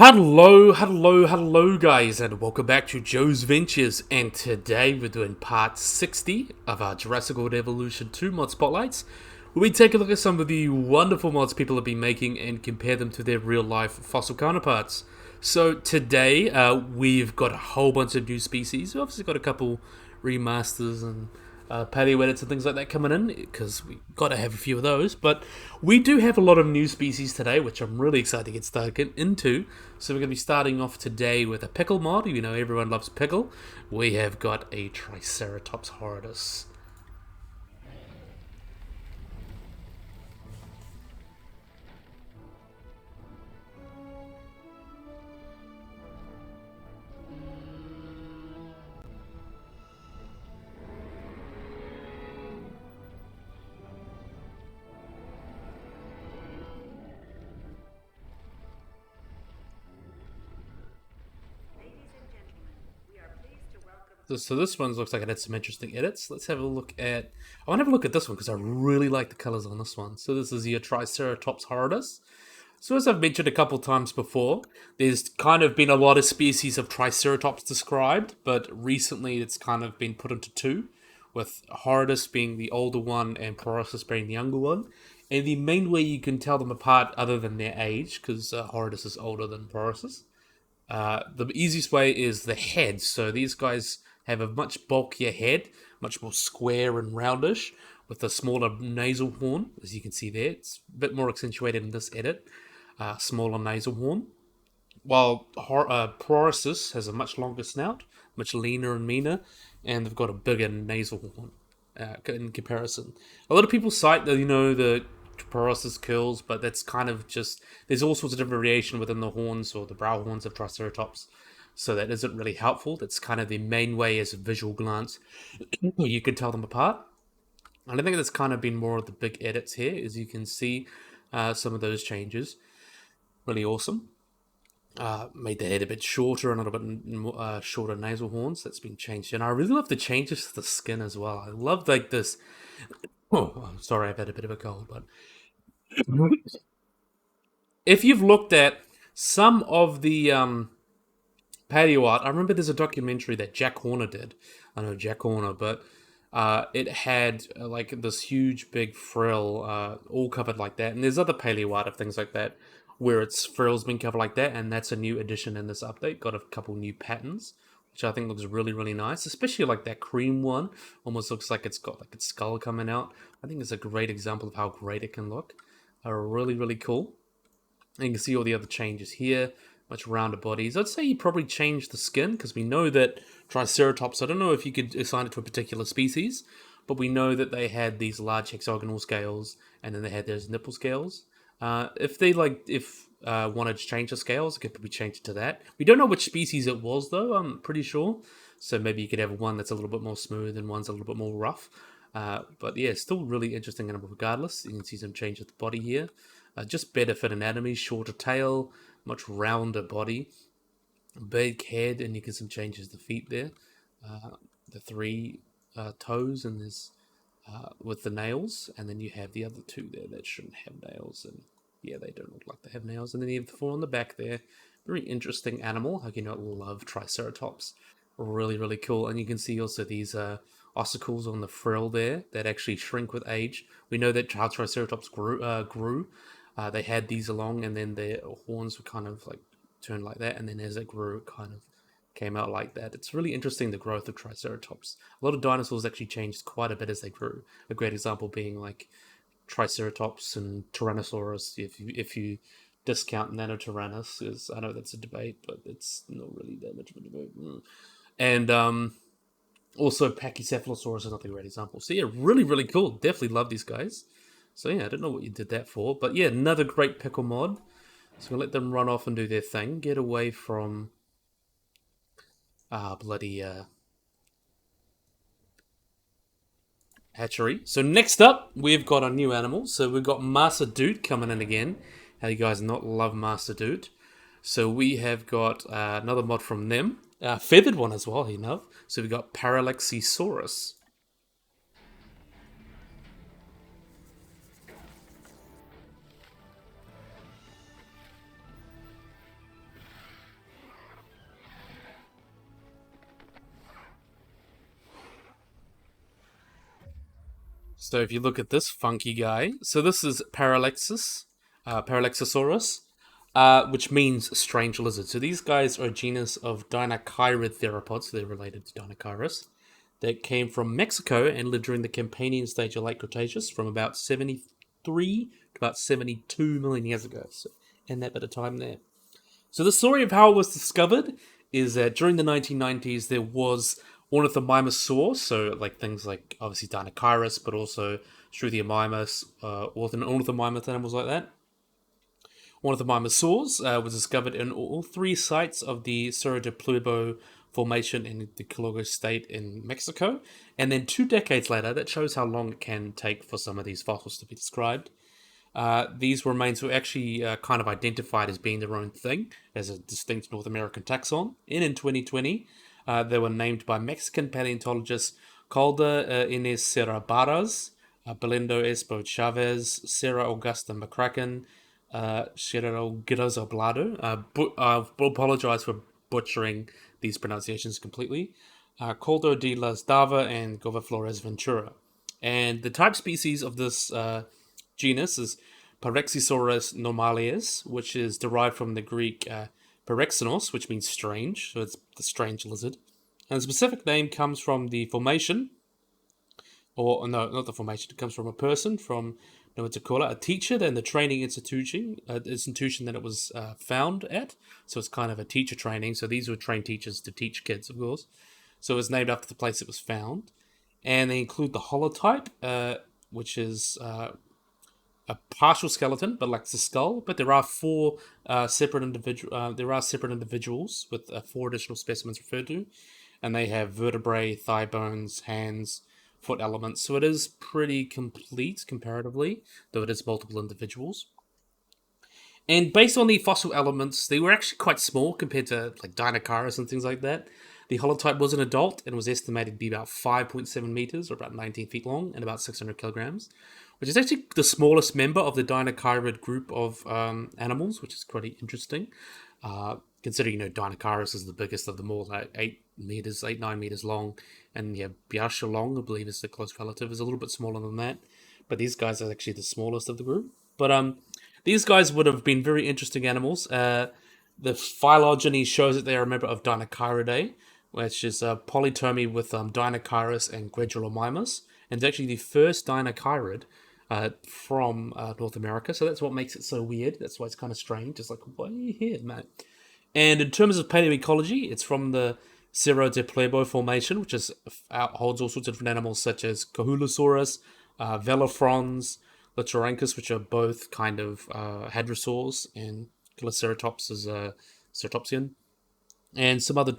Hello guys, and welcome back to Joe's Ventures, and today we're doing part 60 of our Jurassic World Evolution 2 mod spotlights, where we take a look at some of the wonderful mods people have been making and compare them to their real life fossil counterparts. So today, we've got a whole bunch of new species. We've obviously got a couple remasters and paleo edits and things like that coming in, because we got to have a few of those. But we do have a lot of new species today, which I'm really excited to get started into. So we're going to be starting off today with a pickle mod. You know, everyone loves pickle. We have got a Triceratops horus. So this one looks like it had some interesting edits. Let's have a look at... I want to have a look at this one because I really like the colors on this one. So this is your Triceratops horus. So as I've mentioned a couple times before, there's kind of been a lot of species of Triceratops described, but recently it's kind of been put into two, with horus being the older one and Proesus being the younger one. And the main way you can tell them apart, other than their age, because horus is older than Proesus, the easiest way is the head. So these guys have a much bulkier head, much more square and roundish, with a smaller nasal horn, as you can see there. It's a bit more accentuated in this edit. Smaller nasal horn. While Proesus has a much longer snout, much leaner and meaner, and they've got a bigger nasal horn in comparison. A lot of people cite the Proesus curls, but that's kind of just... There's all sorts of different variation within the horns or the brow horns of Triceratops, so that isn't really helpful. That's kind of the main way as a visual glance you can tell them apart. And I think that's kind of been more of the big edits here, as you can see some of those changes. Really awesome. Made the head a bit shorter and a little bit shorter nasal horns. That's been changed. And I really love the changes to the skin as well. I love like this... Oh, sorry, I've had a bit of a cold, but if you've looked at some of the patio art, I remember there's a documentary that Jack Horner did. I know Jack Horner, but it had like this huge big frill all covered like that. And there's other paleo art of things like that where its frill's been covered like that, and that's a new addition in this update. Got a couple new patterns, which I think looks really, really nice. Especially like that cream one, almost looks like it's got like its skull coming out. I think it's a great example of how great it can look. Really, really cool. And you can see all the other changes here, much rounder bodies. I'd say you probably changed the skin, because we know that Triceratops, I don't know if you could assign it to a particular species, but we know that they had these large hexagonal scales, and then they had those nipple scales. If wanted to change the scales, it could probably change it to that. We don't know which species it was, though, I'm pretty sure. So maybe you could have one that's a little bit more smooth and one's a little bit more rough. But yeah, still really interesting animal regardless. You can see some change with the body here. Just better fit anatomy, shorter tail, much rounder body, big head, and you get some changes to the feet there. The three toes, and there's with the nails, and then you have the other two there that shouldn't have nails, and yeah, they don't look like they have nails. And then you have the four on the back there. Very interesting animal. How can you not love Triceratops? Really, really cool. And you can see also these ossicles on the frill there that actually shrink with age. We know that how Triceratops grew. They had these along, and then their horns were kind of like turned like that, and then as it grew, it kind of came out like that. It's really interesting, the growth of Triceratops. A lot of dinosaurs actually changed quite a bit as they grew. A great example being like Triceratops and Tyrannosaurus. If you discount Nanotyrannus, because I know that's a debate, but it's not really that much of a debate. And also Pachycephalosaurus is another great example. So yeah, really, really cool. Definitely love these guys. So yeah, I don't know what you did that for, but yeah, another great pickle mod. So we'll let them run off and do their thing. Get away from bloody hatchery. So next up, we've got a new animal. So we've got Master Dude coming in again. How do you guys not love Master Dude? So we have got another mod from them. Feathered one as well, enough. So we've got Paralaxasaurus. So if you look at this funky guy, so this is Paralaxasaurus, which means strange lizard. So these guys are a genus of Dinochyrid theropods. They're related to Dinochirus. That came from Mexico and lived during the Campanian stage of late Cretaceous from about 73 to about 72 million years ago. So, in that bit of time there. So the story of how it was discovered is that during the 1990s there was Ornithomimosaurs, so like things like obviously Dinochirus, but also Struthiomimus, Ornithomimoth animals like that. Ornithomimosaurs was discovered in all three sites of the Cerro de Pueblo Formation in the Quilagua state in Mexico. And then 2 decades later, that shows how long it can take for some of these fossils to be described. These remains were actually kind of identified as being their own thing, as a distinct North American taxon. And in 2020, they were named by Mexican paleontologists Calda Inés Serra Barras, Belindo Espo Chavez, Sarah Augusta McCracken, Gerardo Guerrero Blado. I apologize for butchering these pronunciations completely. Caldo de las Dava and Gova Flores Ventura. And the type species of this genus is Paraxasaurus normalius, which is derived from the Greek paraxenos, which means strange, so it's the strange lizard. And the specific name comes from the formation, or no, not the formation, it comes from a person, from a teacher, then the training institution that it was found at. So it's kind of a teacher training. So these were trained teachers to teach kids, of course. So it was named after the place it was found. And they include the holotype, which is a partial skeleton, but lacks the skull. But there are four separate individuals with four additional specimens referred to, and they have vertebrae, thigh bones, hands, foot elements. So it is pretty complete comparatively, though it is multiple individuals. And based on the fossil elements, they were actually quite small compared to like Dinochirus and things like that. The holotype was an adult and was estimated to be about 5.7 meters, or about 19 feet long, and about 600 kilograms, which is actually the smallest member of the Dinochirid group of animals, which is pretty interesting. Considering, Dinochirus is the biggest of them all, like 9 meters long, and Biarchalong, I believe, is the close relative, is a little bit smaller than that. But these guys are actually the smallest of the group. But these guys would have been very interesting animals. The phylogeny shows that they are a member of Dinochiridae, which is a polytomy with Dinochirus and Gregulomymus, and it's actually the first Dinochirid from North America. So that's what makes it so weird. That's why it's kind of strange. It's like, why are you here, man? And in terms of paleoecology, it's from the Cerro de Pueblo Formation, which holds all sorts of different animals such as Qianzhousaurus, Velofrons, Litoranchus, which are both kind of hadrosaurs, and Triceratops is a ceratopsian, and some other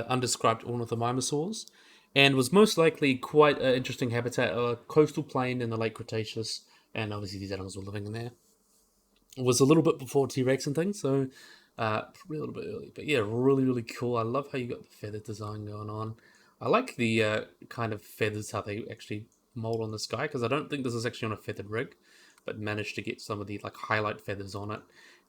undescribed ornithomimosaurs, and was most likely quite an interesting habitat, a coastal plain in the late Cretaceous, and obviously these animals were living in there. It was a little bit before T-Rex and things, so probably a little bit early. But yeah, really, really cool. I love how you got the feather design going on. I like the kind of feathers, how they actually mold on this guy, because I don't think this is actually on a feathered rig, but managed to get some of the like highlight feathers on it.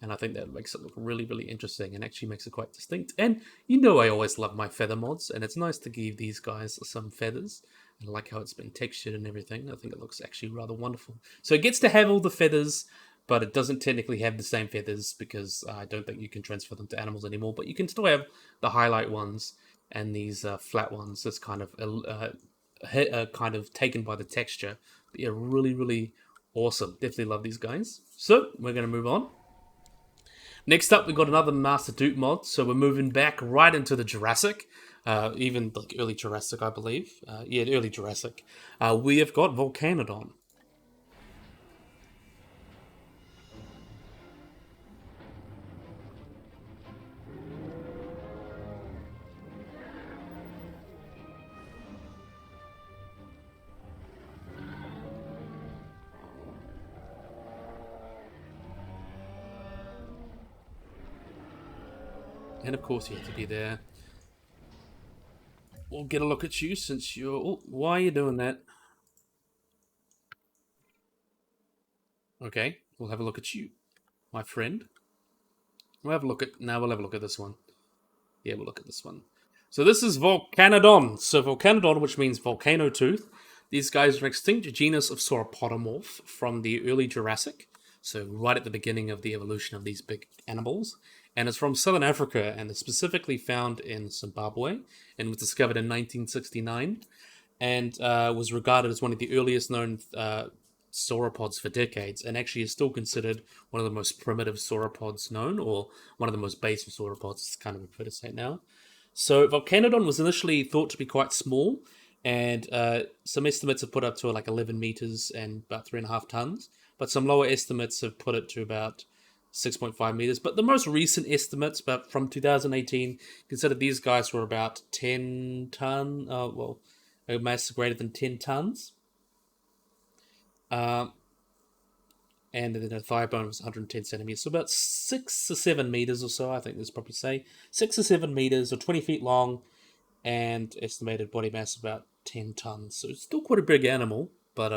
And I think that makes it look really, really interesting and actually makes it quite distinct. And I always love my feather mods, and it's nice to give these guys some feathers. And I like how it's been textured and everything. I think it looks actually rather wonderful. So it gets to have all the feathers, but it doesn't technically have the same feathers because I don't think you can transfer them to animals anymore. But you can still have the highlight ones and these flat ones. That's kind of taken by the texture. But yeah, really, really awesome. Definitely love these guys. So we're going to move on. Next up, we've got another Master Duke mod. So we're moving back right into the Jurassic. Even like early Jurassic, I believe. Early Jurassic. We have got Volcanodon. And of course you have to be there. We'll get a look at you since you're... Oh, why are you doing that? Okay, we'll have a look at you, my friend. We'll have a look at this one. Yeah, we'll look at this one. So this is Volcanodon. So Volcanodon, which means volcano tooth. These guys are an extinct genus of sauropodomorph from the early Jurassic, so right at the beginning of the evolution of these big animals. And it's from southern Africa, and it's specifically found in Zimbabwe, and was discovered in 1969, and was regarded as one of the earliest known sauropods for decades, and actually is still considered one of the most primitive sauropods known, or one of the most basic sauropods, it's kind of fair to say now. So Volcanodon was initially thought to be quite small, and some estimates have put up to like 11 meters and about 3.5 tons, but some lower estimates have put it to about 6.5 meters. But the most recent estimates, but from 2018, considered these guys were about 10 ton, a mass greater than 10 tons. And then the thigh bone was 110 centimeters, so about 6 or 7 meters or so, I think there's probably say 6 or 7 meters or 20 feet long, and estimated body mass about 10 tons. So it's still quite a big animal, but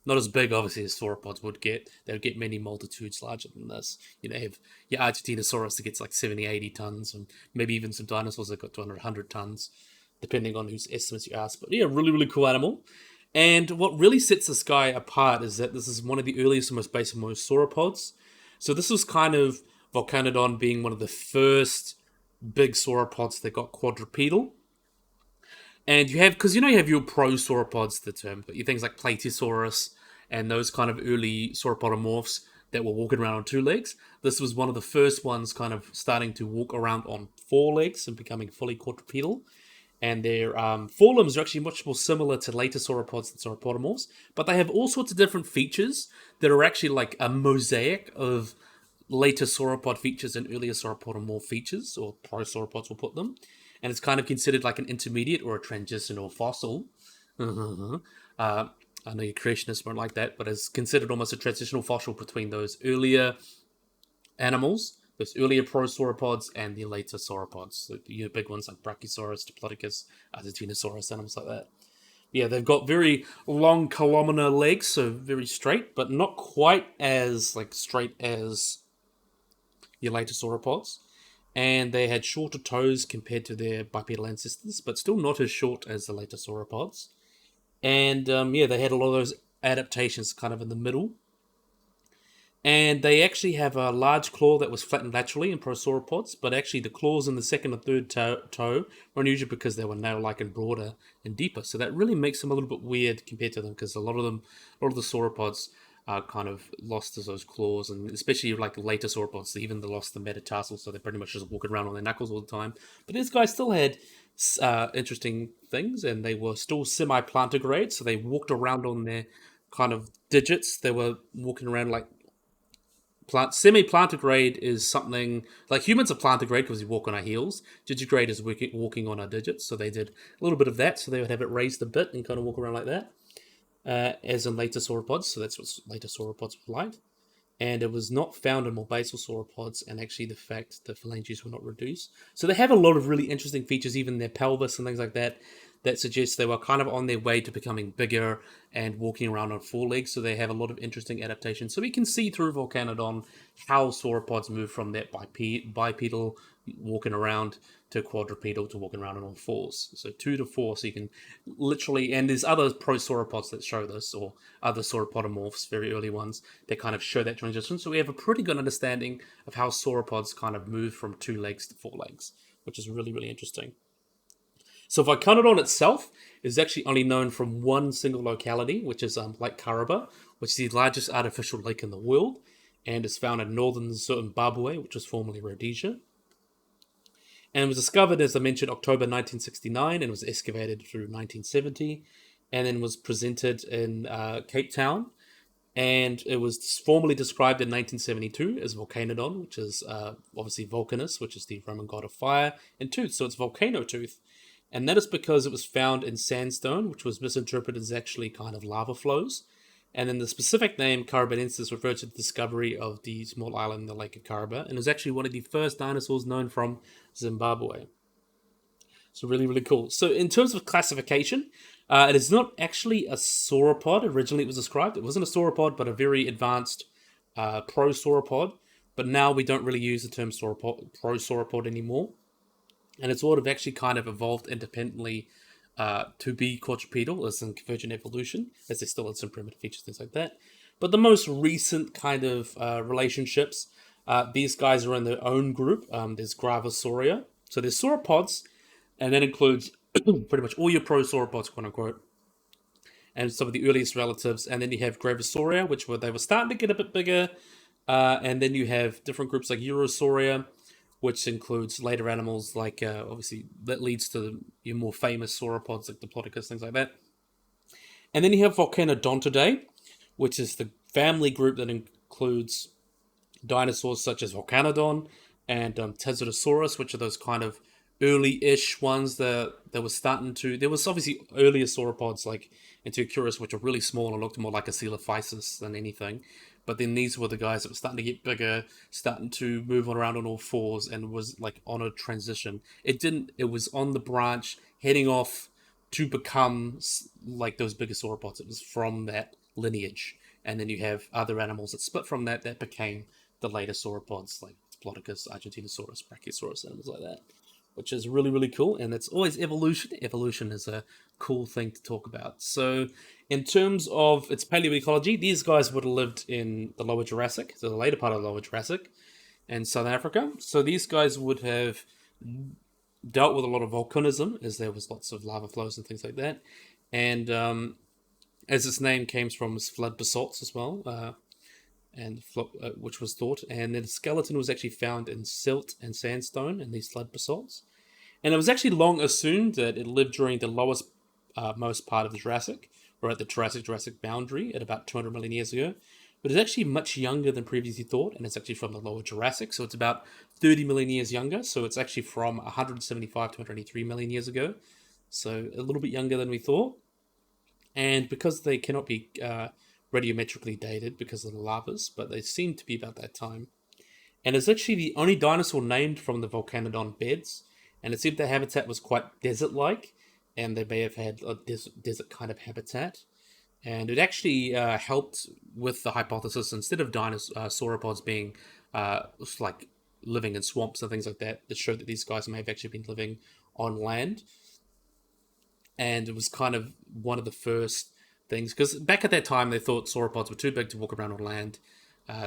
not as big obviously as sauropods would get. They would get many multitudes larger than this. You know, have your Dinosaurs that gets like 70, 80 tons, and maybe even some dinosaurs that got to 100 tons, depending on whose estimates you ask. But yeah, really, really cool animal. And what really sets this guy apart is that this is one of the earliest and most basic most sauropods. So this was kind of Volcanodon being one of the first big sauropods that got quadrupedal. And you have, because you have your prosauropods, the term, but you things like Plateosaurus and those kind of early sauropodomorphs that were walking around on 2 legs. This was one of the first ones kind of starting to walk around on 4 legs and becoming fully quadrupedal. And their forelimbs are actually much more similar to later sauropods and sauropodomorphs, but they have all sorts of different features that are actually like a mosaic of later sauropod features and earlier sauropodomorph features, or prosauropods will put them. And it's kind of considered like an intermediate or a transitional fossil. I know your creationists won't like that, but it's considered almost a transitional fossil between those earlier animals, those earlier prosauropods, and the later sauropods. So the big ones like Brachiosaurus, Diplodocus, Dinosaurus, animals like that. Yeah, they've got very long columnar legs, so very straight, but not quite as straight as your later sauropods. And they had shorter toes compared to their bipedal ancestors, but still not as short as the later sauropods. And they had a lot of those adaptations kind of in the middle. And they actually have a large claw that was flattened laterally in prosauropods, but actually the claws in the second and third toe were unusual because they were nail-like and broader and deeper. So that really makes them a little bit weird compared to them, because a lot of the sauropods kind of lost those claws, and especially like later sauropods, they lost the metatarsals, so they're pretty much just walking around on their knuckles all the time. But these guys still had interesting things, and they were still semi-plantigrade, so they walked around on their kind of digits. They were walking around like semi-plantigrade is something like humans are plantigrade because we walk on our heels. Digigrade is walking on our digits, so they did a little bit of that, so they would have it raised a bit and kind of walk around like that. As in later sauropods, so that's what later sauropods were like. And it was not found in more basal sauropods, and actually the fact the phalanges were not reduced. So they have a lot of really interesting features, even their pelvis and things like that, that suggests they were kind of on their way to becoming bigger and walking around on 4 legs, so they have a lot of interesting adaptations. So we can see through Volcanodon how sauropods move from that bipedal walking around to quadrupedal to walking around on all 4s. So 2 to 4, so you can literally, and there's other prosauropods that show this, or other sauropodomorphs, very early ones, that kind of show that transition. So we have a pretty good understanding of how sauropods kind of move from 2 legs to 4 legs, which is really, really interesting. So Volcanodon itself is actually only known from one single locality, which is Lake Kariba, which is the largest artificial lake in the world, and is found in northern Zimbabwe, which was formerly Rhodesia. And it was discovered, as I mentioned, October 1969, and was excavated through 1970, and then was presented in Cape Town. And it was formally described in 1972 as Volcanodon, which is obviously Vulcanus, which is the Roman god of fire, and tooth, so it's volcano tooth. And that is because it was found in sandstone, which was misinterpreted as actually kind of lava flows. And then the specific name, Caribenensis, referred to the discovery of the small island in the Lake of Kariba, and it was actually one of the first dinosaurs known from Zimbabwe. So really, really cool. So in terms of classification, it is not actually a sauropod. Originally it was described. It wasn't a sauropod, but a very advanced prosauropod. But now we don't really use the term prosauropod anymore. And it's sort of actually kind of evolved independently to be quadrupedal, as in convergent evolution, as there still had some primitive features, things like that. But the most recent kind of relationships, these guys are in their own group. There's Gravasauria. So there's sauropods, and that includes pretty much all your prosauropods, quote unquote, and some of the earliest relatives. And then you have Gravasauria, which they were starting to get a bit bigger. And then you have different groups like Urosauria, which includes later animals like, obviously, that leads to your more famous sauropods like Diplodocus, things like that. And then you have Volcanodontidae, which is the family group that includes dinosaurs such as Volcanodon and Qianzhousaurus, which are those kind of early-ish ones that were starting to... There was obviously earlier sauropods like Antilochurus, which are really small and looked more like a Coelophysis than anything. But then these were the guys that were starting to get bigger, starting to move around on all fours, and was like on a transition. It was on the branch, heading off to become like those bigger sauropods. It was from that lineage. And then you have other animals that split from that became the later sauropods, like Diplodocus, Argentinosaurus, Brachiosaurus, animals like that, which is really, really cool. And it's always evolution. Evolution is a cool thing to talk about. So in terms of its paleoecology, these guys would have lived in the Lower Jurassic, so the later part of the Lower Jurassic, in Southern Africa. So these guys would have dealt with a lot of volcanism, as there was lots of lava flows and things like that. And as its name came from, was flood basalts as well, which was thought. And then the skeleton was actually found in silt and sandstone in these flood basalts. And it was actually long assumed that it lived during the lowest most part of the Jurassic, or at the Jurassic boundary at about 200 million years ago. But it's actually much younger than previously thought, and it's actually from the Lower Jurassic, so it's about 30 million years younger. So it's actually from 175 to 183 million years ago. So a little bit younger than we thought. And because they cannot be radiometrically dated because of the lavas, but they seem to be about that time. And it's actually the only dinosaur named from the Volcanodon beds, and it seemed their habitat was quite desert-like, and they may have had a desert kind of habitat. And it actually helped with the hypothesis, instead of sauropods being like living in swamps and things like that, that showed that these guys may have actually been living on land. And it was kind of one of the first things, because back at that time they thought sauropods were too big to walk around on land.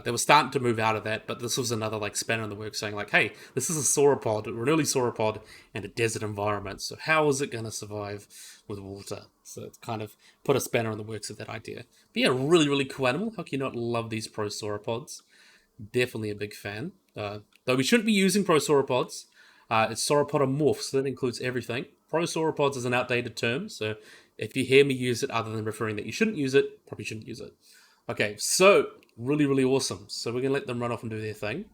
They were starting to move out of that, but this was another like spanner in the works, saying like, hey, this is a sauropod, an early sauropod, in a desert environment. So how is it going to survive with water? So it's kind of put a spanner in the works of that idea. But yeah, really, really cool animal. How can you not love these prosauropods? Definitely a big fan. Though we shouldn't be using prosauropods. It's sauropodomorph, so that includes everything. Prosauropods is an outdated term, so if you hear me use it other than referring that you shouldn't use it, probably shouldn't use it. Okay, so really, really awesome. So we're going to let them run off and do their thing.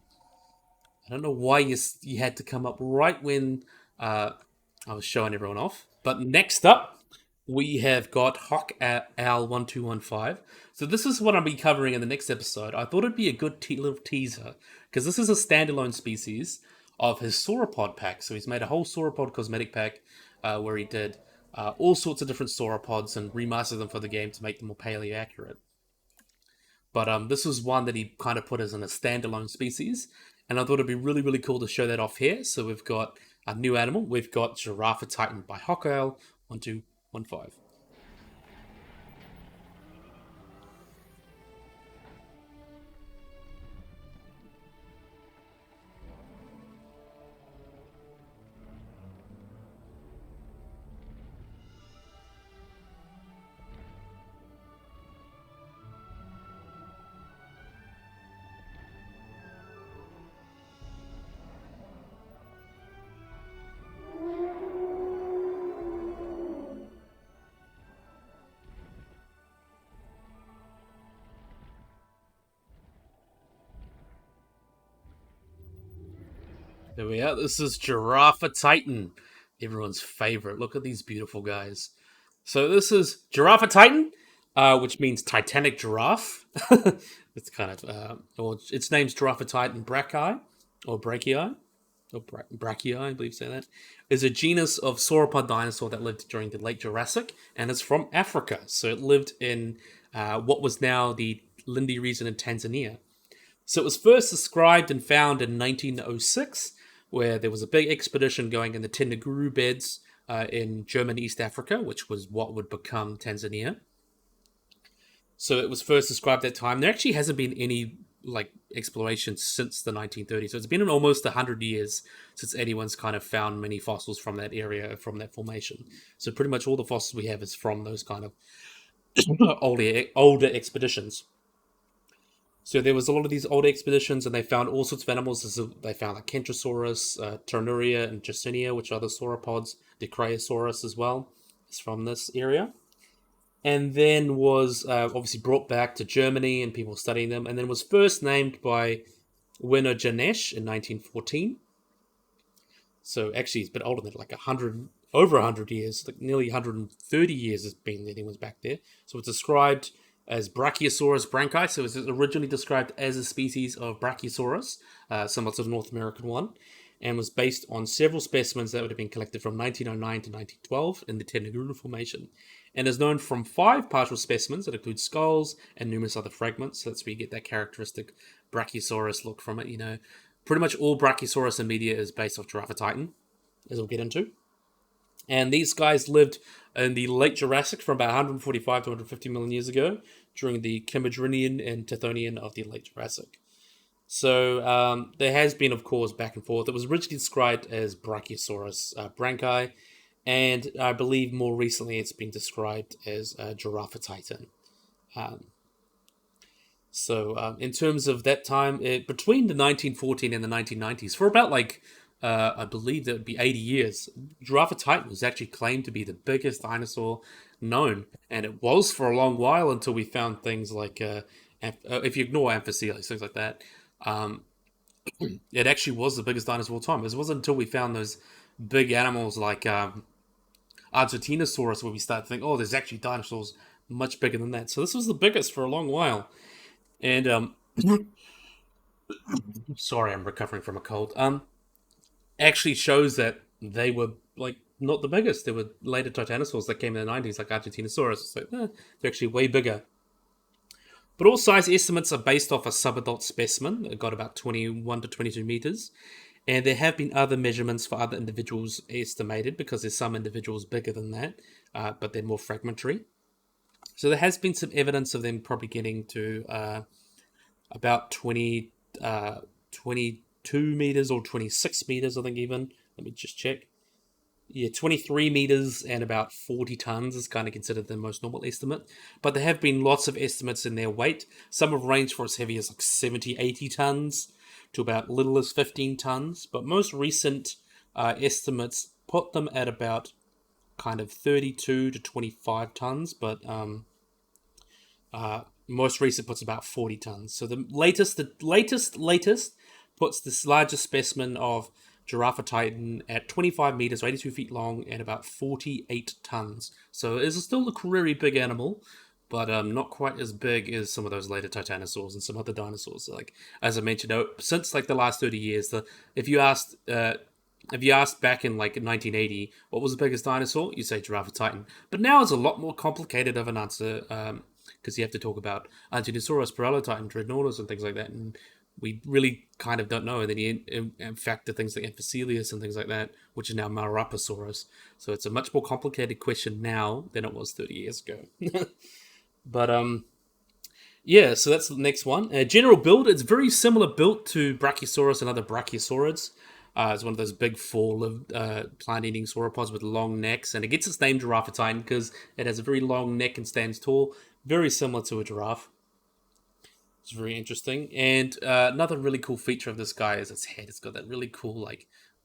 I don't know why you had to come up right when I was showing everyone off. But next up, we have got Hawk Owl 1215. So this is what I'll be covering in the next episode. I thought it'd be a good little teaser, because this is a standalone species of his sauropod pack. So he's made a whole sauropod cosmetic pack where he did all sorts of different sauropods and remastered them for the game to make them more paleo accurate. But this was one that he kind of put as in a standalone species, and I thought it'd be really, really cool to show that off here. So we've got a new animal. We've got Giraffatitan by Hawk Owl 1215. There we are. This is Giraffatitan, everyone's favorite. Look at these beautiful guys. So this is Giraffatitan, which means Titanic giraffe. It's kind of, or its name's Giraffatitan brachii, or brachii, or brachii, I believe say that, is a genus of sauropod dinosaur that lived during the late Jurassic, and it's from Africa. So it lived in what was now the Lindi region in Tanzania. So it was first described and found in 1906, where there was a big expedition going in the Tendaguru beds in German East Africa, which was what would become Tanzania. So it was first described at that time. There actually hasn't been any like exploration since the 1930s. So it's been almost 100 years since anyone's kind of found many fossils from that area, from that formation. So pretty much all the fossils we have is from those kind of older expeditions. So there was a lot of these older expeditions, and they found all sorts of animals. They found like Qianzhousaurus, Ternuria, and Jacinia, which are the sauropods. Dicraeosaurus as well is from this area. And then was obviously brought back to Germany, and people studying them. And then was first named by Werner Janesch in 1914. So actually, it's a bit older than like over 100 years, like nearly 130 years has been that he was back there. So it's described as Brachiosaurus branchi. So it was originally described as a species of Brachiosaurus, similar to the North American one, and was based on several specimens that would have been collected from 1909 to 1912 in the Tenaguru Formation, and is known from 5 partial specimens that include skulls and numerous other fragments. So that's where you get that characteristic Brachiosaurus look from it. You know, pretty much all Brachiosaurus in media is based off Giraffatitan, as we'll get into. And these guys lived in the late Jurassic from about 145 to 150 million years ago, during the Cambrian and Tithonian of the late Jurassic. So there has been, of course, back and forth. It was originally described as Brachiosaurus branchi, and I believe more recently it's been described as Giraffatitan. So in terms of that time, between the 1914 and the 1990s, for about I believe that would be 80 years, Giraffatitan was actually claimed to be the biggest dinosaur known, and it was for a long while until we found things like, if you ignore Amphicoelus, things like that, it actually was the biggest dinosaur of all time. It wasn't until we found those big animals like Qianzhousaurus where we started to think, oh, there's actually dinosaurs much bigger than that. So this was the biggest for a long while. And, sorry, I'm recovering from a cold. Actually shows that they were not the biggest. There were later titanosaurs that came in the 90s, like Qianzhousaurus. So they're actually way bigger. But all size estimates are based off a subadult specimen. It got about 21 to 22 meters. And there have been other measurements for other individuals estimated, because there's some individuals bigger than that, but they're more fragmentary. So there has been some evidence of them probably getting to about 22 meters or 26 meters, I think even. Let me just check. Yeah, 23 meters and about 40 tons is kind of considered the most normal estimate. But there have been lots of estimates in their weight. Some have ranged for as heavy as 70, 80 tons to about little as 15 tons. But most recent estimates put them at about kind of 32 to 25 tons. But most recent puts about 40 tons. So the latest puts this largest specimen of Giraffatitan at 25 meters, 82 feet long, and about 48 tons. So it's still a very big animal, but not quite as big as some of those later titanosaurs and some other dinosaurs. Like, as I mentioned, since the last 30 years, if you asked back in 1980 what was the biggest dinosaur, you say Giraffatitan. But now it's a lot more complicated of an answer, because you have to talk about Dinosaurus, Paralaxasaurus, Dreadnoughtus, and things like that, and we really kind of don't know. And then you factor things like Amphicoelus and things like that, which is now Marapasaurus. So it's a much more complicated question now than it was 30 years ago. But yeah, so that's the next one. General build, it's very similar built to Brachiosaurus and other brachiosaurids. It's one of those big four-lived plant-eating sauropods with long necks, and it gets its name Giraffatitan because it has a very long neck and stands tall, very similar to a giraffe. It's very interesting. And another really cool feature of this guy is its head. It's got that really cool,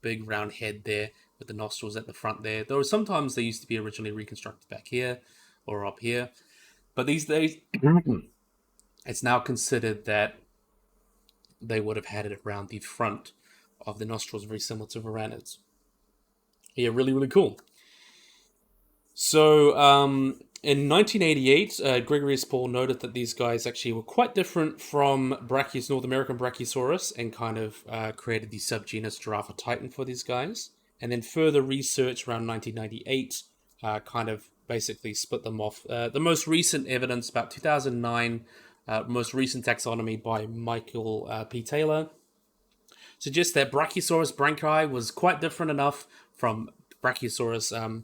big round head there with the nostrils at the front there. Though sometimes they used to be originally reconstructed back here or up here. But these days, it's now considered that they would have had it around the front of the nostrils, very similar to varanids. Yeah, really, really cool. So, in 1988, Gregorius Paul noted that these guys actually were quite different from North American Brachiosaurus, and kind of created the subgenus Giraffatitan for these guys. And then further research around 1998 kind of basically split them off. The most recent evidence, about 2009, most recent taxonomy by Michael P. Taylor, suggests that Brachiosaurus branchi was quite different enough from Brachiosaurus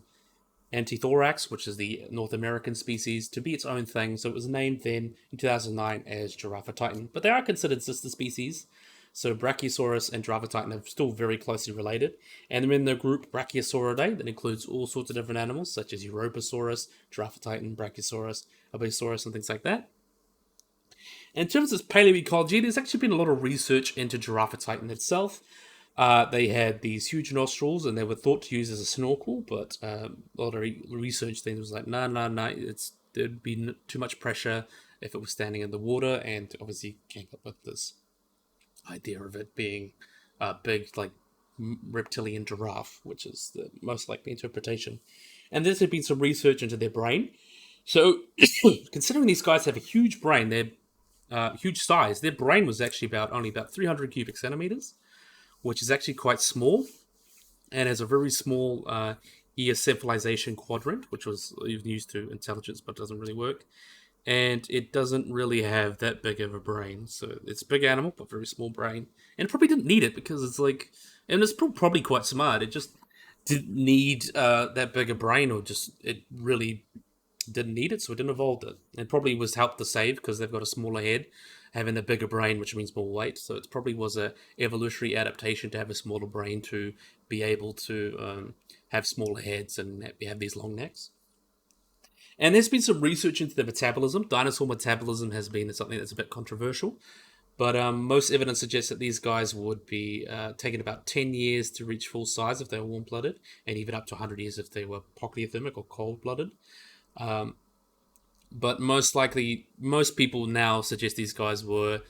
antithorax, which is the North American species, to be its own thing. So it was named then in 2009 as Giraffatitan. But they are considered sister species. So Brachiosaurus and Giraffatitan are still very closely related. And they're in the group Brachiosauridae that includes all sorts of different animals, such as Europasaurus, Giraffatitan, Brachiosaurus, Allosaurus, and things like that. In terms of paleoecology, there's actually been a lot of research into Giraffatitan itself. They had these huge nostrils, and they were thought to use as a snorkel, but a lot of research then was like, no, there'd be too much pressure if it was standing in the water, and obviously came up with this idea of it being a big, like, reptilian giraffe, which is the most likely interpretation. And there's been some research into their brain. So, considering these guys have a huge brain, they're huge size, their brain was actually only about 300 cubic centimeters, which is actually quite small, and has a very small eocephalization quadrant, which was used to intelligence but doesn't really work. And it doesn't really have that big of a brain. So it's a big animal, but very small brain. And it probably didn't need it because it's like, and it's probably quite smart. It just didn't need that big a brain, or just, it really didn't need it, so it didn't evolve it. And probably was helped to save because they've got a smaller head, having a bigger brain, which means more weight. So it probably was a evolutionary adaptation to have a smaller brain to be able to have smaller heads and have these long necks. And there's been some research into the metabolism. Dinosaur metabolism has been something that's a bit controversial, but most evidence suggests that these guys would be taking about 10 years to reach full size if they were warm-blooded, and even up to 100 years if they were polythermic or cold-blooded. But most likely, most people now suggest these guys were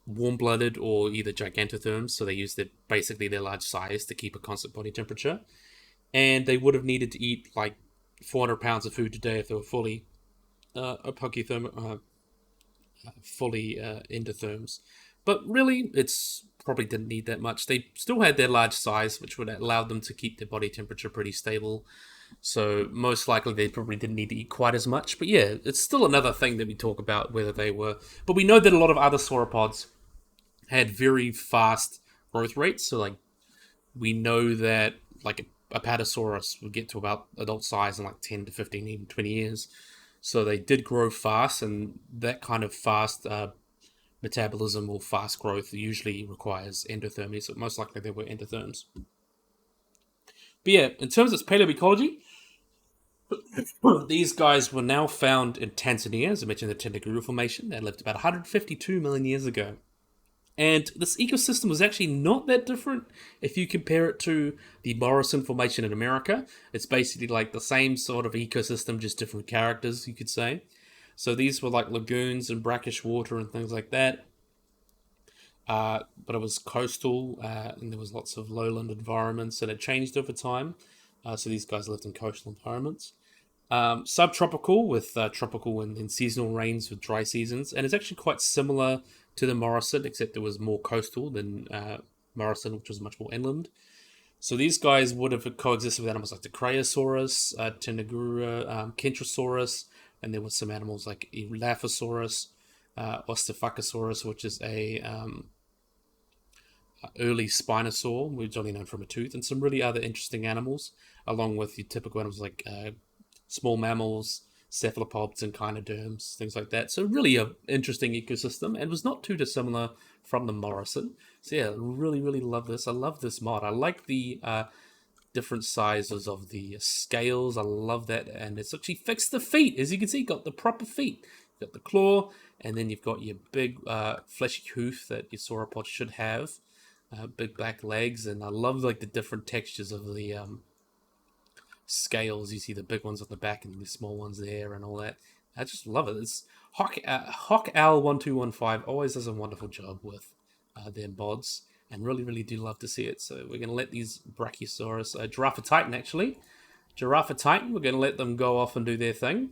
warm-blooded or either gigantotherms, so they used basically their large size to keep a constant body temperature. And they would have needed to eat like 400 pounds of food a day if they were fully endotherms. But really, it's probably didn't need that much. They still had their large size, which would allow them to keep their body temperature pretty stable. So most likely they probably didn't need to eat quite as much. But yeah, it's still another thing that we talk about, whether they were. But we know that a lot of other sauropods had very fast growth rates. So like, we know that like a Apatosaurus would get to about adult size in like 10 to 15, even 20 years. So they did grow fast, and that kind of fast metabolism or fast growth usually requires endothermy. So most likely they were endotherms. But yeah, in terms of paleoecology, these guys were now found in Tanzania, as I mentioned, the Tendaguru Formation. They lived about 152 million years ago. And this ecosystem was actually not that different if you compare it to the Morrison Formation in America. It's basically like the same sort of ecosystem, just different characters, you could say. So these were like lagoons and brackish water and things like that. But it was coastal, and there was lots of lowland environments, and it changed over time. So these guys lived in coastal environments. Subtropical with tropical and seasonal rains with dry seasons. And it's actually quite similar to the Morrison, except it was more coastal than Morrison, which was much more inland. So these guys would have coexisted with animals like the Cryolophosaurus, Tendagura, Qianzhousaurus, and there were some animals like Elaphosaurus, Ostaphacosaurus, which is a early Spinosaur, which is only known from a tooth, and some really other interesting animals, along with your typical animals like small mammals, cephalopods, and echinoderms, things like that. So really an interesting ecosystem, and was not too dissimilar from the Morrison. So yeah, really, really love this. I love this mod. I like the different sizes of the scales. I love that, and it's actually fixed the feet. As you can see, got the proper feet. You've got the claw, and then you've got your big fleshy hoof that your sauropod should have. Big black legs, and I love like the different textures of the scales. You see the big ones on the back and the small ones there and all that. I just love it. It's Hawk Owl 1215 always does a wonderful job with their mods, and really, really do love to see it. So we're going to let these Brachiosaurus, Giraffatitan actually, we're going to let them go off and do their thing.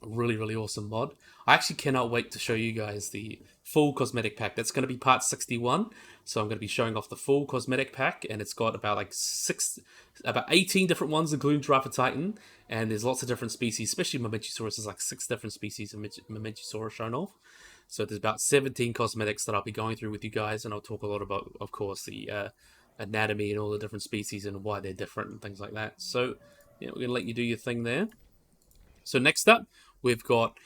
A really, really awesome mod. I actually cannot wait to show you guys the full cosmetic pack. That's going to be part 61. So I'm going to be showing off the full cosmetic pack, and it's got about 18 different ones, including Giraffatitan, and there's lots of different species, especially Mamenchisaurus. There's like 6 different species of Mamenchisaurus shown off. So there's about 17 cosmetics that I'll be going through with you guys, and I'll talk a lot about, of course, the anatomy and all the different species and why they're different and things like that. So, yeah, we're gonna let you do your thing there. So next up, we've got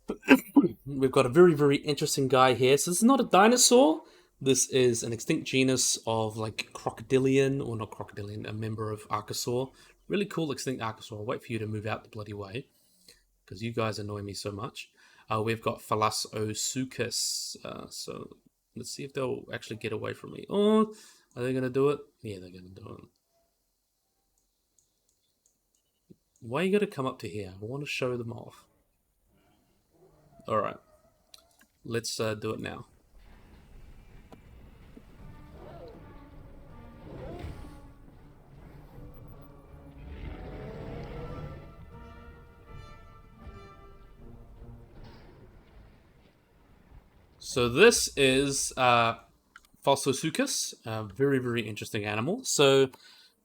a very very interesting guy here. So this is not a dinosaur. This is an extinct genus of like crocodilian, or not crocodilian, a member of Archosaur. Really cool extinct Archosaur. I'll wait for you to move out the bloody way because you guys annoy me so much. We've got Fasolasuchus. So let's see if they'll actually get away from me. Oh, are they gonna do it? Yeah, they're gonna do it. Why are you gonna come up to here? I want to show them off. All right, let's do it now. So this is Fasolasuchus, a very, very interesting animal. So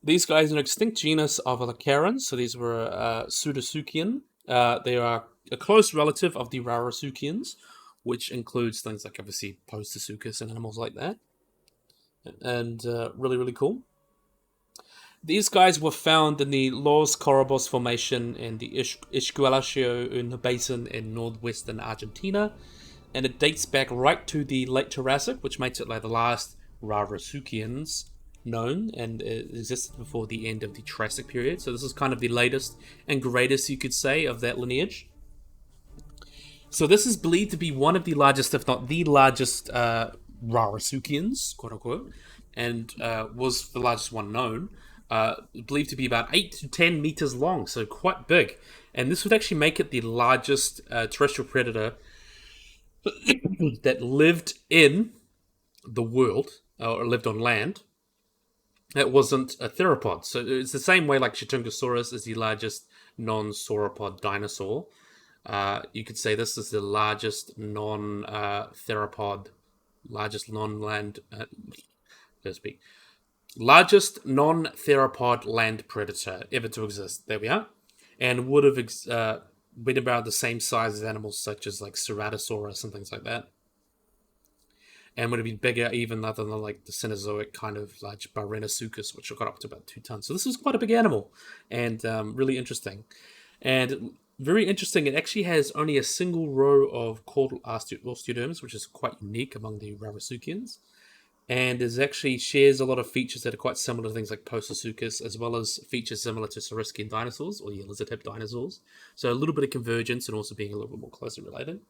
these guys are an extinct genus of Alacarans. So these were Pseudasuchian. They are a close relative of the Rarasuchians, which includes things like obviously Postasuchus and animals like that. And really, really cool. These guys were found in the Los Corobos Formation in the Izquierdo in the basin in northwestern Argentina, and it dates back right to the late Jurassic, which makes it like the last Rarasuchians known, and it existed before the end of the Triassic period. So this is kind of the latest and greatest, you could say, of that lineage. So this is believed to be one of the largest, if not the largest, Rarasuchians, quote unquote, and was the largest one known. Believed to be about 8 to 10 meters long, so quite big. And this would actually make it the largest terrestrial predator that lived in the world, or lived on land. That wasn't a theropod. So it's the same way like Qianzhousaurus is the largest non-sauropod dinosaur. You could say this is the largest non-theropod, largest non-land, so to speak, largest non-theropod land predator ever to exist. There we are. And would have been about the same size as animals such as like Ceratosaurus and things like that. And would have been bigger even other than like the Cenozoic kind of large Paralaxasaurus, which got up to about 2 tons. So this was quite a big animal and really interesting. And very interesting, it actually has only a single row of caudal osteoderms, which is quite unique among the Rarasuchians. And it actually shares a lot of features that are quite similar to things like Postasuchus, as well as features similar to Saurischian dinosaurs, or the lizard-hip dinosaurs. So a little bit of convergence and also being a little bit more closely related.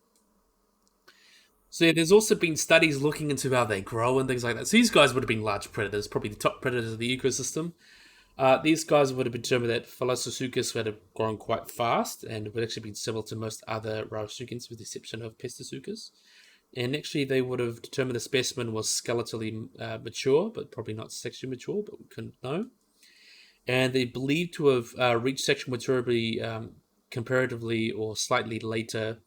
So yeah, there's also been studies looking into how they grow and things like that. So these guys would have been large predators, probably the top predators of the ecosystem. These guys would have been determined that Fasolasuchus would have grown quite fast and would actually be similar to most other Rarasuchians, with the exception of Pestasuchus. And actually, they would have determined the specimen was skeletally mature, but probably not sexually mature, but we couldn't know. And they believed to have reached sexual maturity comparatively or slightly later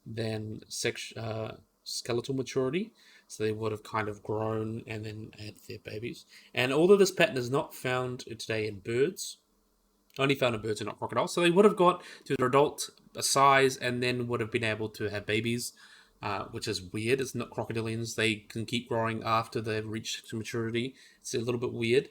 than skeletal maturity. So they would have kind of grown and then had their babies. And although this pattern is not found today in birds, only found in birds and not crocodiles, so they would have got to their adult size and then would have been able to have babies, which is weird. It's not crocodilians. They can keep growing after they've reached maturity. It's a little bit weird.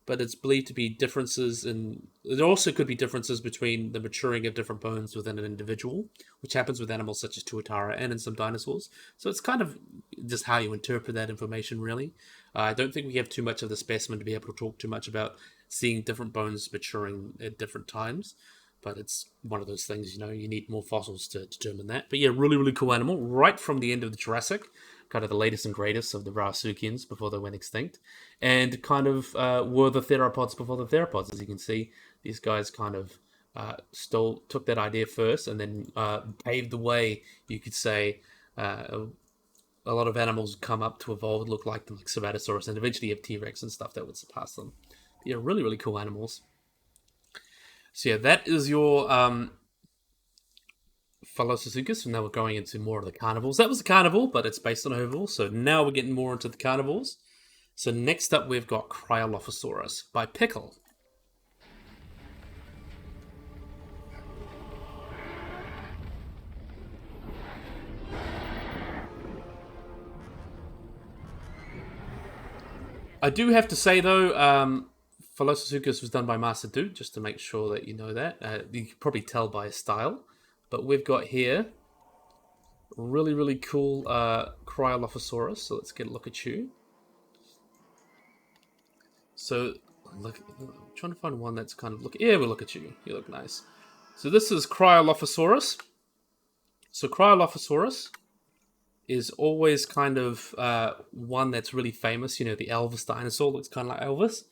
But it's believed to be differences in... There also could be differences between the maturing of different bones within an individual, which happens with animals such as Tuatara and in some dinosaurs. So it's kind of just how you interpret that information, really. I don't think we have too much of the specimen to be able to talk too much about seeing different bones maturing at different times. But it's one of those things, you know, you need more fossils to determine that. But yeah, really, really cool animal. Right from the end of the Jurassic. Kind of the latest and greatest of the Rarasuchians before they went extinct. And kind of were the theropods before the theropods. As you can see, these guys kind of took that idea first and then paved the way, you could say. A lot of animals come up to evolve and look like them, like Ceratosaurus, and eventually have T-Rex and stuff that would surpass them. Yeah, really, really cool animals. So yeah, that is your Fasolasuchus, and now we're going into more of the carnivores. That was a carnivore, but it's based on herbivores, so now we're getting more into the carnivores. So next up, we've got Cryolophosaurus by Pickle. I do have to say though, Fasolasuchus was done by Master Dude, just to make sure that you know that. You can probably tell by his style. But we've got here really, really cool Cryolophosaurus. So let's get a look at you. So look, I'm trying to find one that's kind of look. Yeah, we'll look at you. You look nice. So this is Cryolophosaurus. So Cryolophosaurus is always kind of one that's really famous. You know, the Elvis dinosaur looks kind of like Elvis,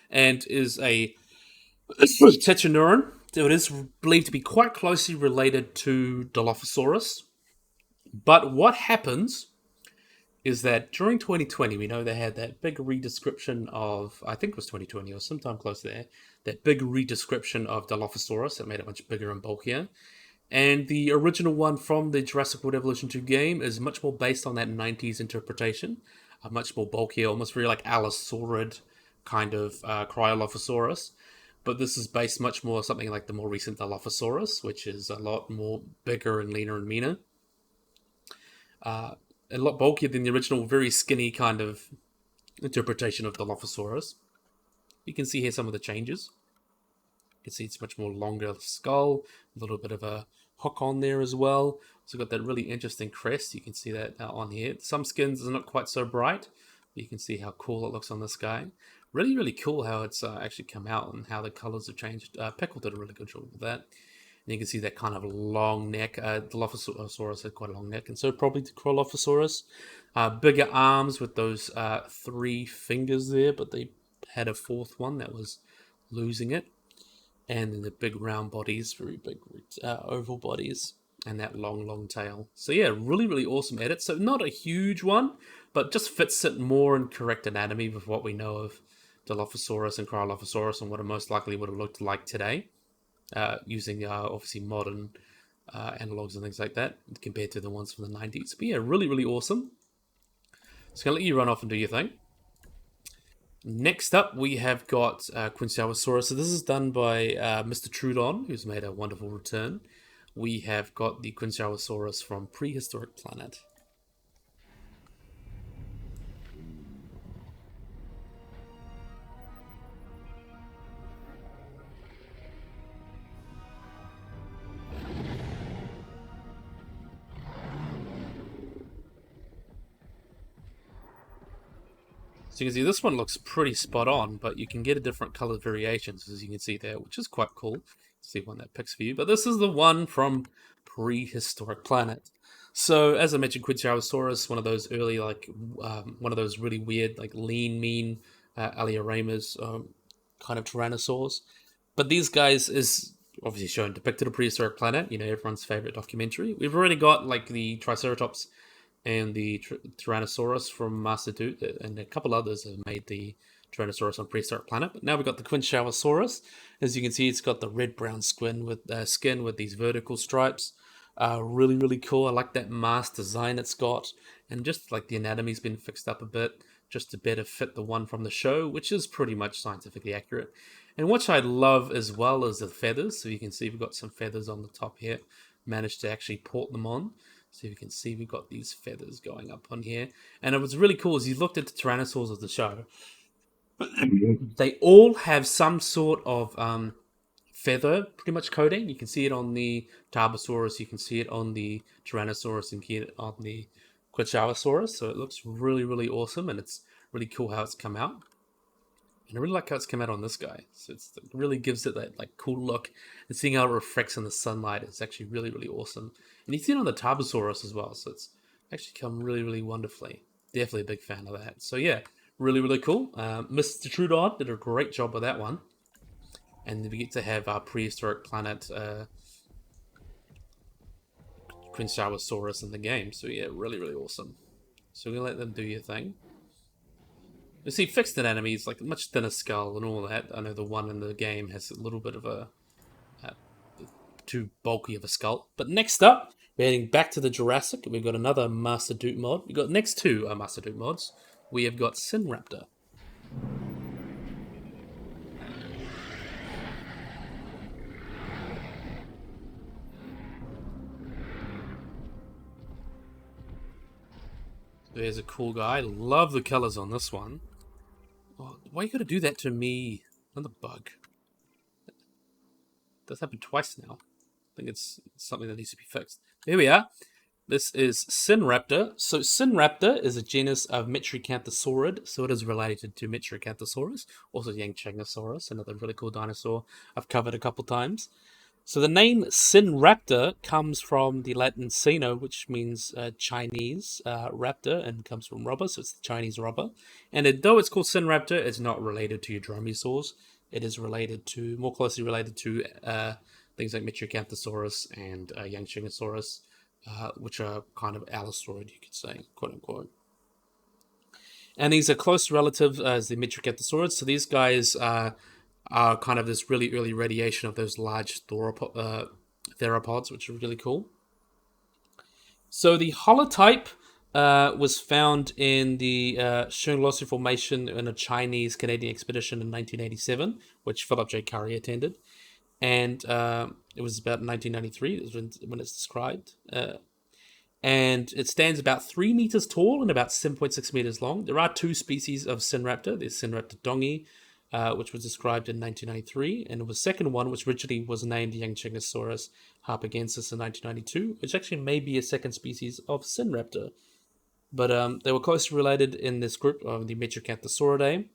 and is a Tetraneuron. So it is believed to be quite closely related to Dilophosaurus. But what happens is that during 2020, we know they had that big redescription of, I think it was 2020 or sometime close there, that big redescription of Dilophosaurus that made it much bigger and bulkier. And the original one from the Jurassic World Evolution 2 game is much more based on that 90s interpretation, a much more bulkier, almost very like Allosaurid kind of Cryolophosaurus. But this is based much more something like the more recent Dilophosaurus, which is a lot more bigger and leaner and meaner. A lot bulkier than the original, very skinny kind of interpretation of Dilophosaurus. You can see here some of the changes. You can see it's much more longer skull, a little bit of a hook on there as well. So got that really interesting crest. You can see that on here. Some skins are not quite so bright, but you can see how cool it looks on this guy. Really, really cool how it's actually come out and how the colors have changed. Pickle did a really good job with that. And you can see that kind of long neck. Dilophosaurus had quite a long neck, and so probably the Cryolophosaurus. Bigger arms with those 3 fingers there, but they had a 4th one that was losing it. And then the big round bodies, very big oval bodies, and that long, long tail. So yeah, really, really awesome edit. So not a huge one, but just fits it more in correct anatomy with what we know of Dilophosaurus and Cryolophosaurus and what it most likely would have looked like today, using obviously modern analogs and things like that compared to the ones from the 90s. But yeah, really, really awesome. So I'm going to let you run off and do your thing. Next up, we have got Qianzhousaurus. So this is done by Mr. Trudon, who's made a wonderful return. We have got the Qianzhousaurus from Prehistoric Planet. So you can see this one looks pretty spot on, but you can get a different color variations, as you can see there, which is quite cool. See one that picks for you. But this is the one from Prehistoric Planet. So as I mentioned, Qianzhousaurus, one of those early, like one of those really weird, like lean, mean Alioramas kind of tyrannosaurs. But these guys is obviously shown depicted a Prehistoric Planet, you know, everyone's favorite documentary. We've already got like the Triceratops and the Tyrannosaurus from Master Dude, and a couple others have made the Tyrannosaurus on Prehistoric Planet. But now we've got the Qianzhousaurus. As you can see, it's got the red-brown skin with these vertical stripes. Really, really cool. I like that mask design it's got, and just like the anatomy's been fixed up a bit, just to better fit the one from the show, which is pretty much scientifically accurate. And what I love as well is the feathers. So you can see we've got some feathers on the top here. Managed to actually port them on. So you can see we've got these feathers going up on here. And it was really cool as you looked at the Tyrannosaurs of the show. They all have some sort of feather pretty much coating. You can see it on the Tarbosaurus, you can see it on the Tyrannosaurus, and get it on the Qianzhousaurus. So it looks really, really awesome, and it's really cool how it's come out. And I really like how it's come out on this guy. So it really gives it that like cool look. And seeing how it reflects in the sunlight is actually really, really awesome. And you see it on the Tarbosaurus as well. So it's actually come really, really wonderfully. Definitely a big fan of that. So yeah, really, really cool. Mr. Trudon did a great job with that one. And we get to have our Prehistoric Planet Qianzhousaurus in the game. So yeah, really, really awesome. So we're going to let them do your thing. You see, fixed anatomy is like a much thinner skull and all that. I know the one in the game has a little bit of a too bulky of a skull. But next up, we're heading back to the Jurassic. We've got another Master Duke mod. We've got next two Master Duke mods. We have got Sinraptor. There's a cool guy. Love the colors on this one. why you gotta do that to me? Another bug. That's happened twice now. I think it's something that needs to be fixed. Here we are. This is Sinraptor. So Sinraptor is a genus of Metriacanthosaurid, so it is related to Metriacanthosaurus, also Qianzhousaurus, another really cool dinosaur I've covered a couple times. So the name Sinraptor comes from the Latin sino, which means Chinese raptor, and comes from robber, so it's the Chinese robber. And though it's called Sinraptor, it's not related to your dromaeosaurs. It is more closely related to things like Metriacanthosaurus and Qianzhousaurus, which are kind of allosaurid, you could say, quote unquote. And these are close relatives as the Metriacanthosaurids. So these guys are kind of this really early radiation of those large theropods, which are really cool. So the holotype was found in the Qianzhousaurus Formation in a Chinese-Canadian expedition in 1987, which Philip J. Curry attended. And it was about 1993 when it's described. And it stands about 3 meters tall and about 7.6 meters long. There are 2 species of Sinraptor. There's Sinraptor dongi, which was described in 1993, and it was the second one, which originally was named Qianzhousaurus harpagensis in 1992, which actually may be a second species of Sinraptor. But they were closely related in this group of the Metriacanthosauridae.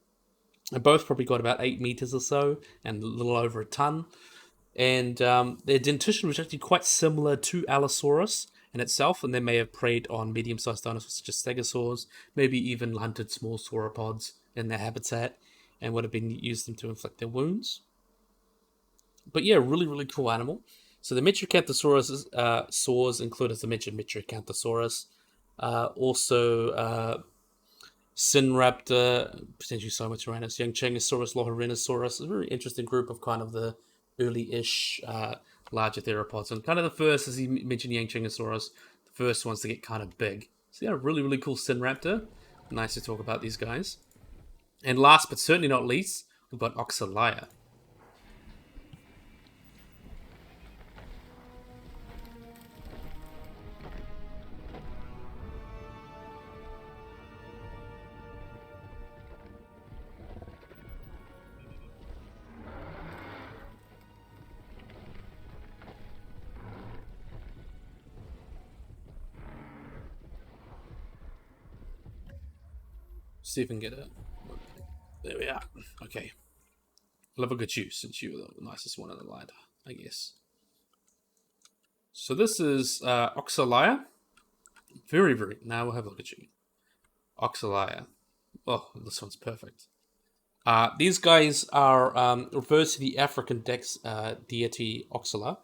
And both probably got about 8 meters or so, and a little over a ton. And their dentition was actually quite similar to Allosaurus in itself, and they may have preyed on medium-sized dinosaurs such as stegosaurs, maybe even hunted small sauropods in their habitat, and would have been used them to inflict their wounds. But yeah, really, really cool animal. So the Metriacanthosaurus saws include, as I mentioned, Metriacanthosaurus, also Sinraptor, potentially Somatyrannus, Qianzhousaurus, Lohorhinosaurus. A very interesting group of kind of the early-ish larger theropods. And kind of the first, as he mentioned, Qianzhousaurus, the first ones to get kind of big. So yeah, really, really cool Sinraptor. Nice to talk about these guys. And last but certainly not least, we've got Oxalaia. See if we can get it. There we are. Okay. I'll have a good you, since you were the nicest one in the line, I guess. So this is Oxalaia. Very, very... Now we'll have a look at you. Oxalaia. Oh, this one's perfect. These guys are refers to the African deity Oxala.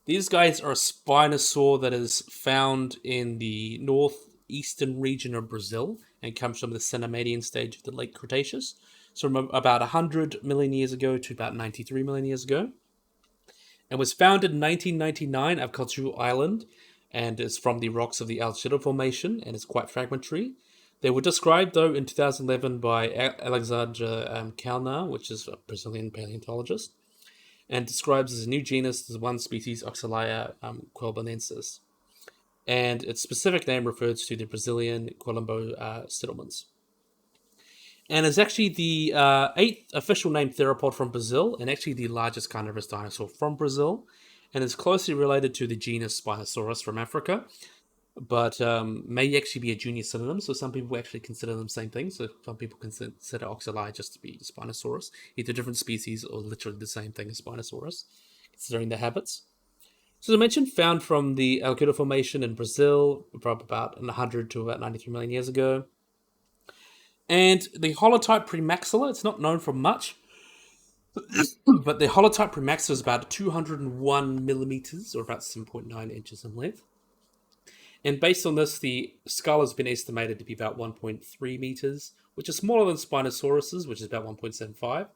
These guys are a spinosaur that is found in the northeastern region of Brazil and comes from the Cenomanian stage of the late Cretaceous. So from about 100 million years ago to about 93 million years ago. And was founded in 1999 at Qianzhou Island, and is from the rocks of the Algedo Formation, and is quite fragmentary. They were described, though, in 2011 by Alexandre Kalnar, which is a Brazilian paleontologist, and describes as a new genus as one species, Oxalaia quilbanensis. And its specific name refers to the Brazilian Quilombo settlements. And is actually the 8th official named theropod from Brazil, and actually the largest carnivorous dinosaur from Brazil, and is closely related to the genus Spinosaurus from Africa, but may actually be a junior synonym, so some people actually consider them the same thing. So some people consider Oxalaia just to be Spinosaurus, either different species or literally the same thing as Spinosaurus, considering their habits. So as I mentioned, found from the Algedo Formation in Brazil, probably about 100 to about 93 million years ago. And the holotype premaxilla, it's not known for much, but the holotype premaxilla is about 201 millimeters, or about 7.9 inches in length. And based on this, the skull has been estimated to be about 1.3 meters, which is smaller than Spinosaurus's, which is about 1.75.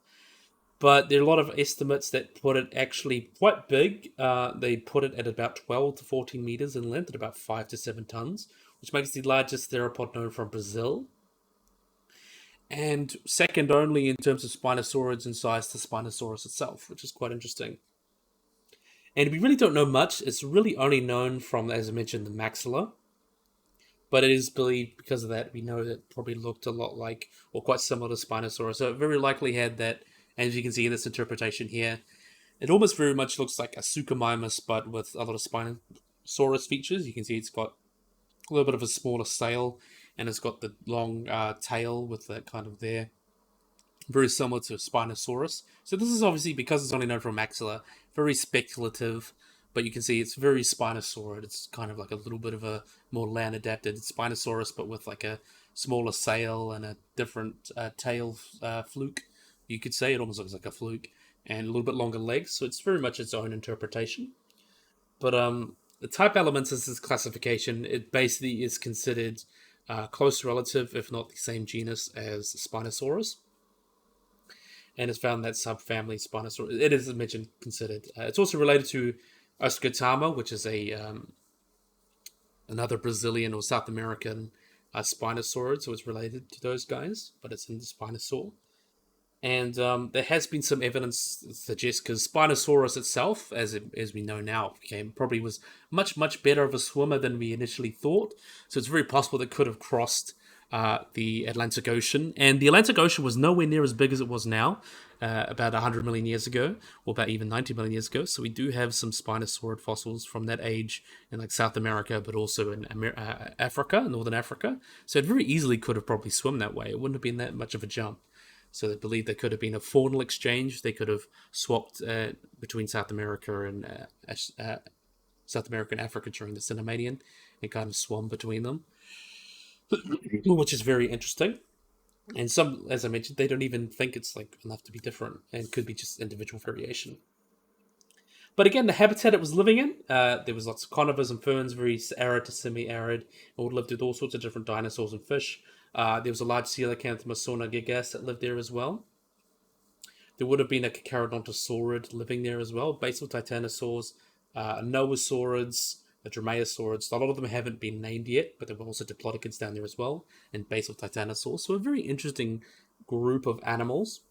But there are a lot of estimates that put it actually quite big. They put it at about 12 to 14 meters in length, at about 5 to 7 tons, which makes it the largest theropod known from Brazil. And second only in terms of Spinosaurids in size to Spinosaurus itself, which is quite interesting. And we really don't know much. It's really only known from, as I mentioned, the maxilla. but it is believed because of that we know that it probably looked a lot like or quite similar to Spinosaurus. So it very likely had that, as you can see in this interpretation here, it almost very much looks like a Suchomimus, but with a lot of Spinosaurus features. You can see it's got a little bit of a smaller sail, and it's got the long tail with that kind of there. Very similar to Spinosaurus. So this is obviously, because it's only known from maxilla, very speculative, but you can see it's very Spinosaurid. It's kind of like a little bit of a more land-adapted Spinosaurus, but with like a smaller sail and a different tail fluke. You could say it almost looks like a fluke, and a little bit longer legs, so it's very much its own interpretation. But the type elements is this classification. It basically is considered close relative, if not the same genus as Spinosaurus, and is found in that subfamily Spinosaurus. It is, as mentioned, considered. It's also related to Oscotama, which is a another Brazilian or South American Spinosaurid, so it's related to those guys, but it's in the Spinosaur. And there has been some evidence that suggests, because Spinosaurus itself, as we know now, probably was much better of a swimmer than we initially thought. So it's very possible that it could have crossed the Atlantic Ocean. And the Atlantic Ocean was nowhere near as big as it was now, about 100 million years ago, or about even 90 million years ago. So we do have some Spinosaurid fossils from that age in like South America, but also in Africa, Northern Africa. So it very easily could have probably swum that way. It wouldn't have been that much of a jump. So they believe there could have been a faunal exchange. They could have swapped between South America and Africa during the Cenomanian and kind of swum between them, which is very interesting. And some, as I mentioned, they don't even think it's like enough to be different, and could be just individual variation. But again, the habitat it was living in, there was lots of conifers and ferns, very arid to semi-arid. It would lived with all sorts of different dinosaurs and fish. There was a large coelacanth Masona gigas that lived there as well. There would have been a Carcharodontosaurid living there as well. Basal titanosaurs, Noasaurids, the Dromaeosaurids. A lot of them haven't been named yet, but there were also diplodocids down there as well, and basal titanosaurs. So a very interesting group of animals.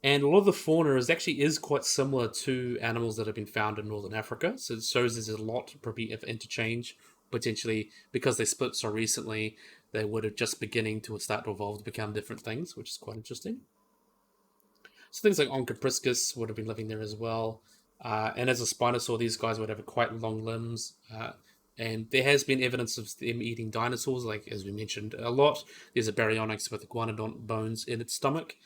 And a lot of the fauna is quite similar to animals that have been found in Northern Africa. So it shows there's a lot probably of interchange, potentially because they split so recently. They would have just beginning to start to evolve to become different things, which is quite interesting. So things like Onchopriscus would have been living there as well. And as a Spinosaur, these guys would have quite long limbs. And there has been evidence of them eating dinosaurs, like as we mentioned a lot. There's a baryonyx with iguanodont bones in its stomach.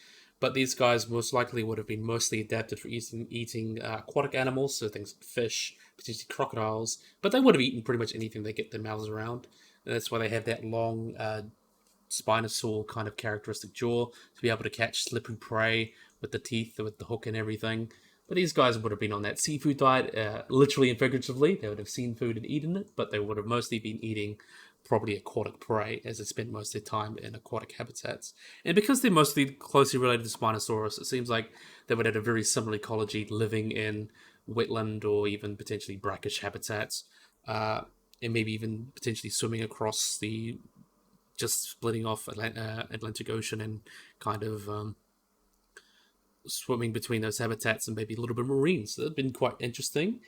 But these guys most likely would have been mostly adapted for eating aquatic animals, so things like fish, potentially crocodiles. But they would have eaten pretty much anything they get their mouths around. And that's why they have that long Spinosaur kind of characteristic jaw to be able to catch slippery prey with the teeth, with the hook and everything. But these guys would have been on that seafood diet, literally and figuratively. They would have seen food and eaten it, but they would have mostly been eating probably aquatic prey, as they spent most of their time in aquatic habitats. And because they're mostly closely related to Spinosaurus, it seems like they would have a very similar ecology living in wetland or even potentially brackish habitats. And maybe even potentially swimming across just splitting off Atlantic Ocean and kind of swimming between those habitats, and maybe a little bit marine. So it's been quite interesting,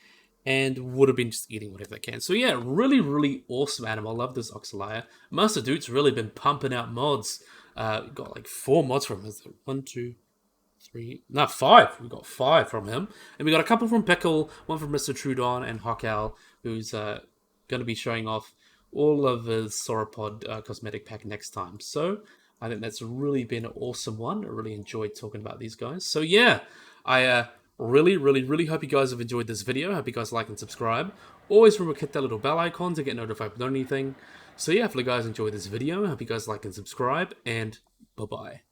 and would have been just eating whatever they can. So yeah, really awesome animal. I love this Oxalaia. Master Dude's really been pumping out mods. Got like 4 mods from him. 1, 2, 3, no, 5. We got 5 from him, and we got a couple from Pickle, one from Mr. Trudon and Hawkowl, who's going to be showing off all of his Sauropod cosmetic pack next time. So I think that's really been an awesome one. I really enjoyed talking about these guys. So yeah, I really hope you guys have enjoyed this video. I hope you guys like and subscribe. Always remember to hit that little bell icon to get notified with anything. So yeah, hopefully you guys enjoyed this video. I hope you guys like and subscribe, and bye-bye.